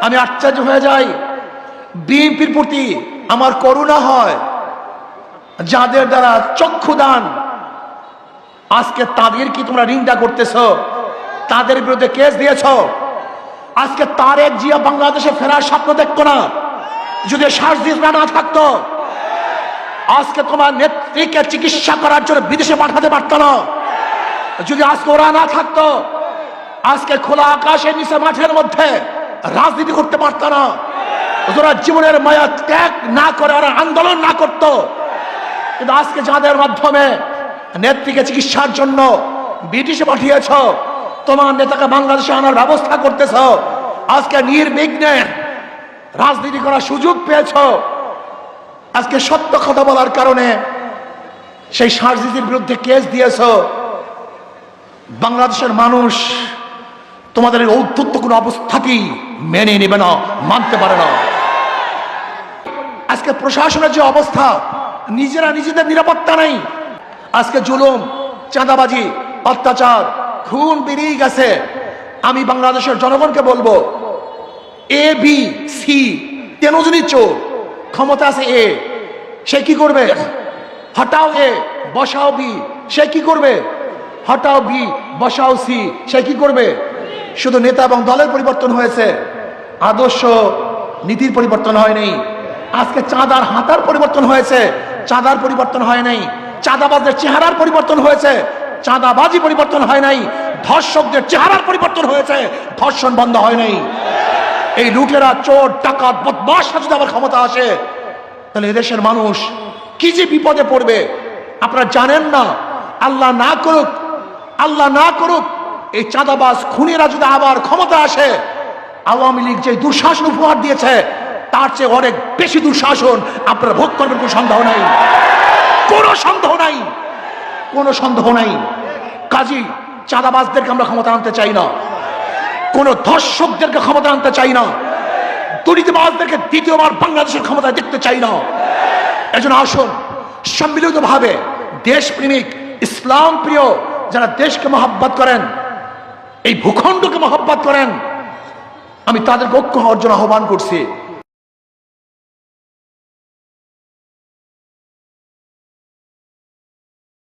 আমি আশ্চর্য হয়ে যাই। বিএনপির প্রতি আমার করুণা হয়, যাদের দ্বারা চক্ষুদান, আজকে তাদের কি তোমরা নিন্দা করতেছ, তাদের বিরুদ্ধে কেস দিয়েছ। আজকে তারেক জিয়া বাংলাদেশে ফেরার স্বপ্ন দেখতো না যদি শ্বাসদিরা না থাকতো। আজকে তোমার নেত্রীকে চিকিৎসা করার জন্য বিদেশে পাঠাতে পারত না যদি আজকে ওরা না থাকতো। আজকে খোলা আকাশের নিচে মাঠের মধ্যে রাজনীতি করতে পারত না। ওরা জীবনের মায়া ত্যাগ না করে ওরা আন্দোলন না করত। কিন্তু আজকে যাদের মাধ্যমে নেত্রীকে চিকিৎসার জন্য ব্রিটিশে পাঠিয়েছ, তোমার নেতাকে বাংলাদেশে আনার ব্যবস্থা করতেছ, আজকে নির্বিঘ্নে রাজনীতি করার সুযোগ পেয়েছ। আজকে সত্য কথা বলার কারণে সেই রাজনীতির বিরুদ্ধে কেস দিয়েছ। বাংলাদেশের মানুষ তোমাদের এই ঔদ্ধত্য কোনো অবস্থাতেই মেনে নেবে না, মানতে পারে না। আজকে প্রশাসনের যে অবস্থা, নিজেরা নিজেদের নিরাপত্তা নেই। আজকে জুলুম, চাঁদাবাজি, অত্যাচার, খুন বেরিয়ে গেছে। আমি বাংলাদেশের জনগণকে বলবো, এ বি সি তেনজনই চোর, ক্ষমতা আছে এ, সে কি করবে? হটাও এ বসাও বি, সে কি করবে? হটাও বি বসাও সি, সে কি করবে? শুধু নেতা এবং দলের পরিবর্তন হয়েছে, আদর্শ নীতির পরিবর্তন হয়নি। আজকে চাঁদার হাতার পরিবর্তন হয়েছে, চাঁদার পরিবর্তন হয় নাই। চাঁদাবাজদের চেহারার পরিবর্তন হয়েছে, চাঁদাবাজি পরিবর্তন হয় নাই। ধর্ষকদের চেহারার পরিবর্তন হয়েছে, ধর্ষণ বন্ধ হয় নাই। এই লুটেরা, চোর, ডাকাত, বদমাশরা যদি আবার ক্ষমতা আসে, তাহলে এদেশের মানুষ কি যে বিপদে পড়বে আপনারা জানেন না। আল্লাহ না করুক, আল্লাহ না করুক, এই চাঁদাবাজ খুনিরা যদি আবার ক্ষমতা আসে, আওয়ামী লীগ যে দুঃশাসন উপহার দিয়েছে তার চেয়ে অনেক বেশি দুঃশাসন আপনারা ভোগ করবেন, কোনো সন্দেহ নাই, কোনো সন্দেহ নাই, কোনো সন্দেহ নাই। কাজী চাঁদাবাজদেরকে আমরা ক্ষমতা আনতে চাই না, কোন ধর্ষকদেরকে ক্ষমতা আনতে চাই না, দুর্নীতিবাজদেরকে দ্বিতীয়বার বাংলাদেশের ক্ষমতায় দেখতে চাই না। এজন্য আসুন সম্মিলিতভাবে দেশপ্রেমিক, ইসলাম প্রিয় যারা দেশকে মহব্বত করেন, এই ভূখণ্ডকে মহব্বত করেন, আমি তাদেরকে ঐক্য হওয়ার জন্য আহ্বান করছি।